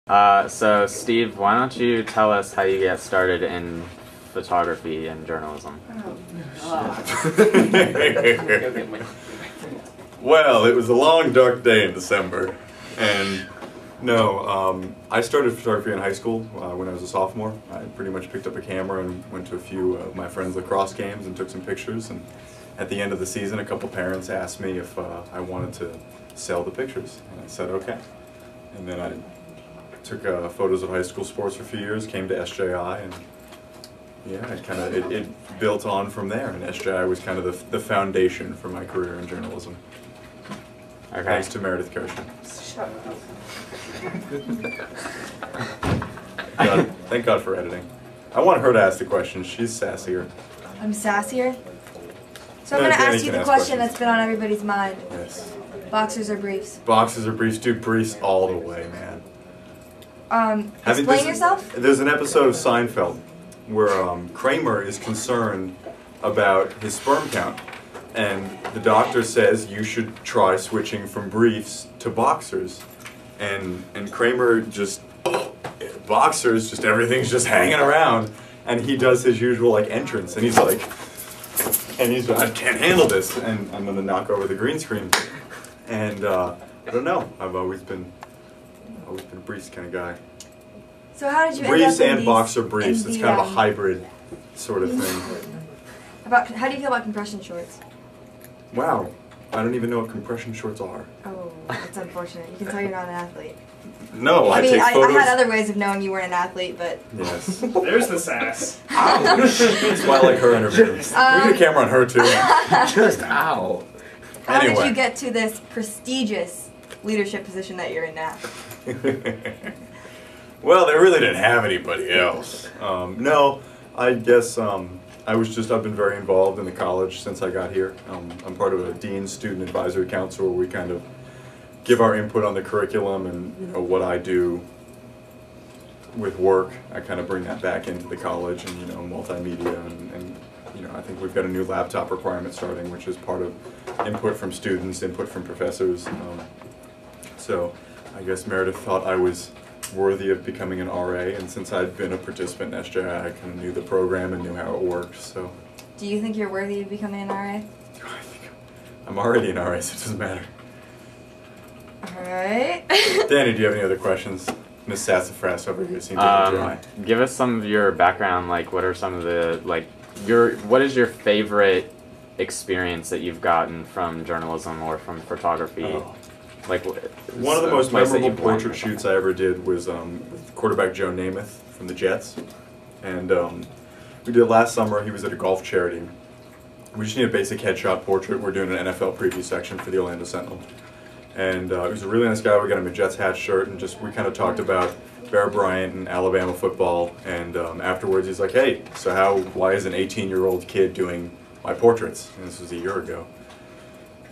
So Steve, why don't you tell us how you get started in photography and journalism? Well, it was a long, dark day in December, and I started photography in high school when I was a sophomore. I pretty much picked up a camera and went to a few of my friends' lacrosse games and took some pictures, and at the end of the season, a couple parents asked me if I wanted to sell the pictures, and I said okay. And then I took photos of high school sports for a few years, came to SJI, and yeah, it built on from there. And SJI was kind of the foundation for my career in journalism. Okay. Thanks to Meredith Kirshen. Shut up. Thank God for editing. I want her to ask the question. She's sassier. I'm sassier? So I'm No, going to Danny ask you can the ask question questions. that's been on everybody's mind. Yes. Boxers or briefs? Boxers or briefs? Dude, briefs all the way, man. Explain yourself? There's an episode of Seinfeld where Kramer is concerned about his sperm count, and the doctor says you should try switching from briefs to boxers, and Kramer just boxers, just everything's just hanging around, and he does his usual like entrance, and he's like, I can't handle this, and I'm gonna knock over the green screen, and I don't know, I've always been a briefs kind of guy. So how did you Briefs end up in and these, boxer briefs. in It's the, kind of a hybrid sort of thing. How do you feel about compression shorts? Wow. I don't even know what compression shorts are. Oh, that's unfortunate. You can tell you're not an athlete. No, I mean, take I photos. had other ways of knowing you weren't an athlete, but... Yes. There's the sass. That's why I like her interviews. We need a camera on her too. Just ow. How did Anyway. you get to this prestigious leadership position that you're in now? Well, they really didn't have anybody else. No, I guess I've been very involved in the college since I got here. I'm part of a Dean's Student Advisory Council where we kind of give our input on the curriculum and what I do with work. I kind of bring that back into the college and multimedia and I think we've got a new laptop requirement starting, which is part of input from students, input from professors. So I guess Meredith thought I was worthy of becoming an RA, and since I'd been a participant in SJI, I kind of knew the program and knew how it worked. So. Do you think you're worthy of becoming an RA? I think I'm already an RA, so it doesn't matter. Alright. Danny, do you have any other questions? Miss Sassafras over here seems like a dry. Give us some of your background. Like, what are some of the what is your favorite experience that you've gotten from journalism or from photography? Oh. Like, One of the most memorable portrait shoots I ever did was with quarterback Joe Namath from the Jets, and we did it last summer. He was at a golf charity. We just need a basic headshot portrait. We're doing an NFL preview section for the Orlando Sentinel, and he was a really nice guy. We got him a Jets hat shirt, and we kind of talked about Bear Bryant and Alabama football. And afterwards, he's like, "Hey, so why is an 18-year-old kid doing my portraits?" And this was a year ago.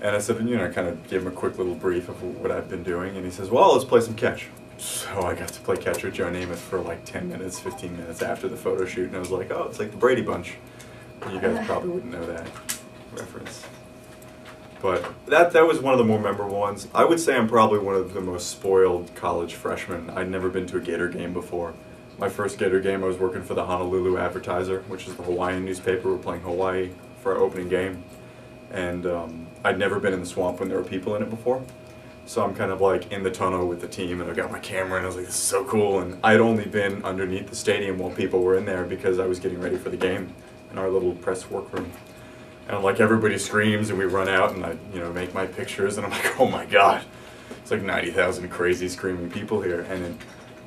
And I said, I kind of gave him a quick little brief of what I've been doing, and he says, well, let's play some catch. So I got to play catch with Joe Namath for like 10 minutes, 15 minutes after the photo shoot, and I was like, oh, it's like the Brady Bunch. You guys probably wouldn't know that reference. But that was one of the more memorable ones. I would say I'm probably one of the most spoiled college freshmen. I'd never been to a Gator game before. My first Gator game, I was working for the Honolulu Advertiser, which is the Hawaiian newspaper. We're playing Hawaii for our opening game. And I'd never been in the swamp when there were people in it before. So I'm kind of like in the tunnel with the team, and I got my camera, and I was like, this is so cool. And I'd only been underneath the stadium while people were in there because I was getting ready for the game in our little press workroom. And like everybody screams, and we run out, and I make my pictures, and I'm like, oh my God. It's like 90,000 crazy screaming people here. And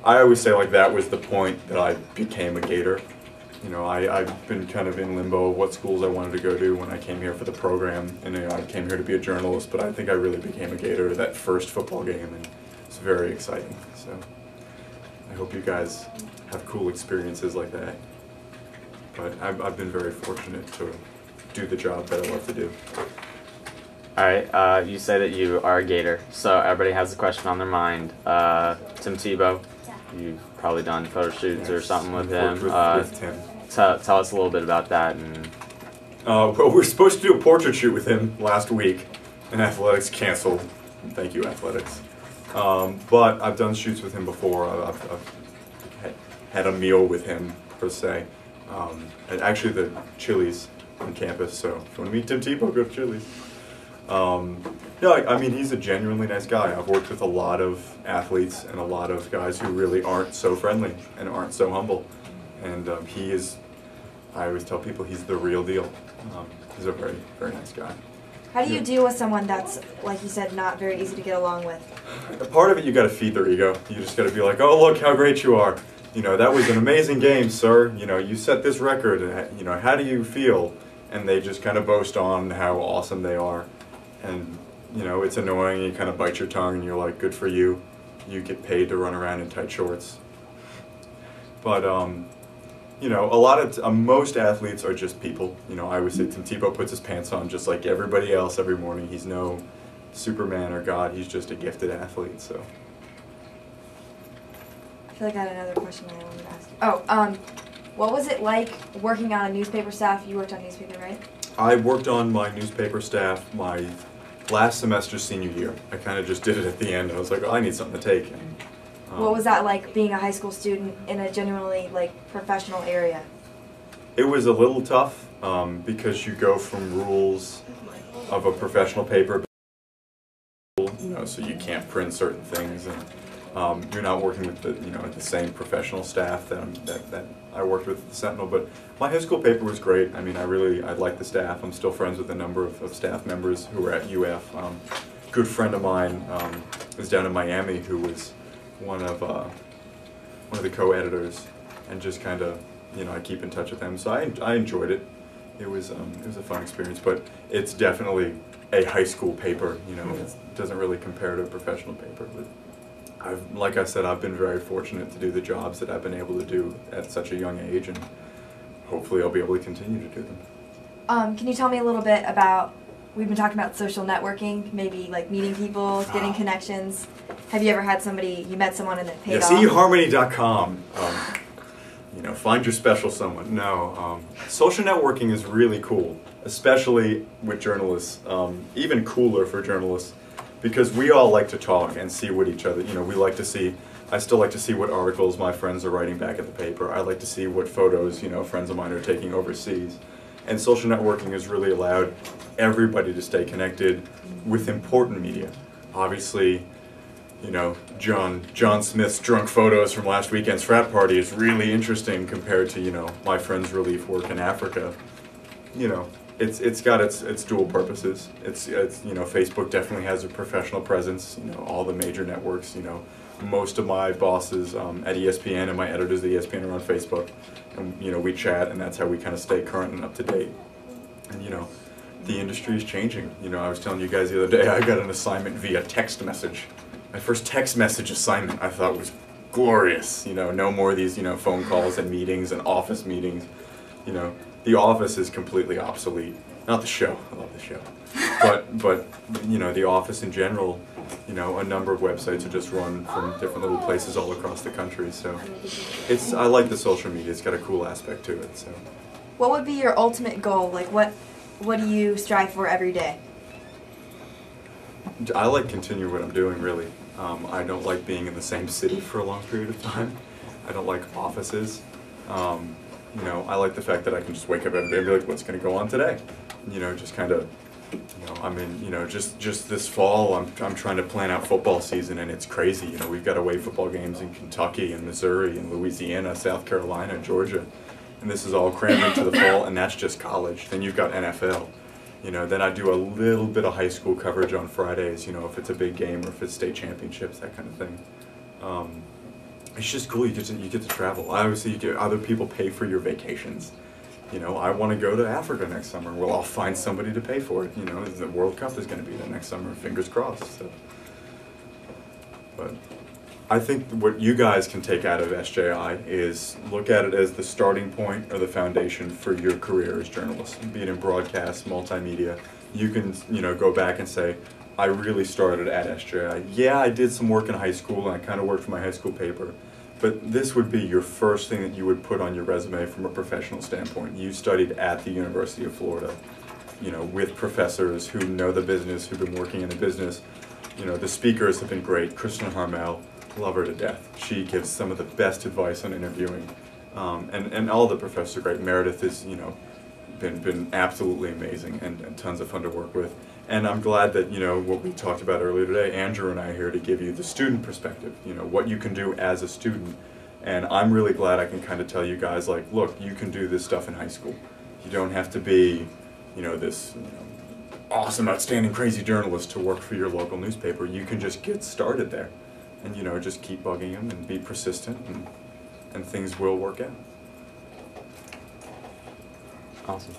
I always say like that was the point that I became a Gator. I've been kind of in limbo of what schools I wanted to go to when I came here for the program, and I came here to be a journalist, but I think I really became a Gator that first football game, and it's very exciting. So I hope you guys have cool experiences like that. But I've been very fortunate to do the job that I love to do. Alright, you say that you are a Gator, so everybody has a question on their mind. Tim Tebow, you've probably done photo shoots or something with him. With Tim. Tell us a little bit about that. And well, we were supposed to do a portrait shoot with him last week, and athletics canceled. Thank you, athletics. But I've done shoots with him before. I've had a meal with him, per se. At actually the Chili's on campus, so if you want to meet Tim Tebow, go to Chili's. No, I mean, he's a genuinely nice guy. I've worked with a lot of athletes and a lot of guys who really aren't so friendly and aren't so humble. And he is, I always tell people, he's the real deal. He's a very, very nice guy. How do you deal with someone that's, like you said, not very easy to get along with? Part of it, you got to feed their ego. You just got to be like, oh, look how great you are. You know, that was an amazing game, sir. You know, you set this record. You know, how do you feel? And they just kind of boast on how awesome they are. And, you know, it's annoying. You kind of bite your tongue and you're like, good for you. You get paid to run around in tight shorts. But, you know, most athletes are just people. You know, I always say Tim Tebow puts his pants on just like everybody else every morning. He's no Superman or God. He's just a gifted athlete, so. I feel like I had another question that I wanted to ask you. Oh, what was it like working on a newspaper staff? You worked on newspaper, right? I worked on my newspaper staff my last semester senior year. I kind of just did it at the end. I was like, oh, I need something to take. And, what was that like, being a high school student in a genuinely like professional area? It was a little tough because you go from rules of a professional paper, you know, so you can't print certain things, and you're not working with the same professional staff that I worked with at the Sentinel. But my high school paper was great. I mean, I liked the staff. I'm still friends with a number of staff members who were at UF. Good friend of mine was down in Miami who was one of the co-editors, and just kind of, you know, I keep in touch with them. So I enjoyed it. It was a fun experience, but it's definitely a high school paper. You know, it doesn't really compare to a professional paper. But like I said, I've been very fortunate to do the jobs that I've been able to do at such a young age, and hopefully I'll be able to continue to do them. Can you tell me a little bit about, we've been talking about social networking, maybe like meeting people, getting connections. Have you ever had you met someone and it paid off? eharmony.com. You know, find your special someone. No, social networking is really cool, especially with journalists. Even cooler for journalists, because we all like to talk and see what each other, you know, we like to see. I still like to see what articles my friends are writing back at the paper. I like to see what photos, you know, friends of mine are taking overseas. And social networking has really allowed everybody to stay connected with important media. Obviously, you know, John Smith's drunk photos from last weekend's frat party is really interesting compared to, you know, my friend's relief work in Africa. You know, it's got its dual purposes. It's you know, Facebook definitely has a professional presence. You know, all the major networks. You know, most of my bosses at ESPN and my editors at ESPN are on Facebook, and you know, we chat, and that's how we kind of stay current and up to date. And you know, the industry is changing. You know, I was telling you guys the other day, I got an assignment via text message. My first text message assignment I thought was glorious. You know, no more of these, you know, phone calls and meetings and office meetings. You know, the office is completely obsolete. Not the show. I love the show. But you know, the office in general, you know, a number of websites are just run from different little places all across the country. So I like the social media. It's got a cool aspect to it. So what would be your ultimate goal? Like what do you strive for every day? I like continue what I'm doing, really. I don't like being in the same city for a long period of time. I don't like offices. You know, I like the fact that I can just wake up every day and be like, what's going to go on today? You know, just kind of, you know, I mean, you know, just this fall, I'm trying to plan out football season, and it's crazy. You know, we've got away football games in Kentucky and Missouri and Louisiana, South Carolina, Georgia, and this is all crammed into the fall, and that's just college. Then you've got NFL. You know, then I do a little bit of high school coverage on Fridays, you know, if it's a big game or if it's state championships, that kind of thing. It's just cool, you get to travel. Obviously, you get other people pay for your vacations. You know, I want to go to Africa next summer. Well, I'll find somebody to pay for it. You know, the World Cup is going to be there next summer, fingers crossed. So. But I think what you guys can take out of SJI is look at it as the starting point or the foundation for your career as journalists, be it in broadcast, multimedia. You can, you know, go back and say, I really started at SJI. Yeah, I did some work in high school, and I kind of worked for my high school paper, but this would be your first thing that you would put on your resume from a professional standpoint. You studied at the University of Florida, you know, with professors who know the business, who've been working in the business. You know, the speakers have been great. Kristen Harmel, love her to death. She gives some of the best advice on interviewing. And all the professors are great. Meredith is, you know, been absolutely amazing and tons of fun to work with. And I'm glad that, you know, what we talked about earlier today, Andrew and I are here to give you the student perspective, you know, what you can do as a student. And I'm really glad I can kind of tell you guys, like, look, you can do this stuff in high school. You don't have to be, you know, this awesome, outstanding, crazy journalist to work for your local newspaper. You can just get started there and, you know, just keep bugging them and be persistent, and things will work out. Awesome.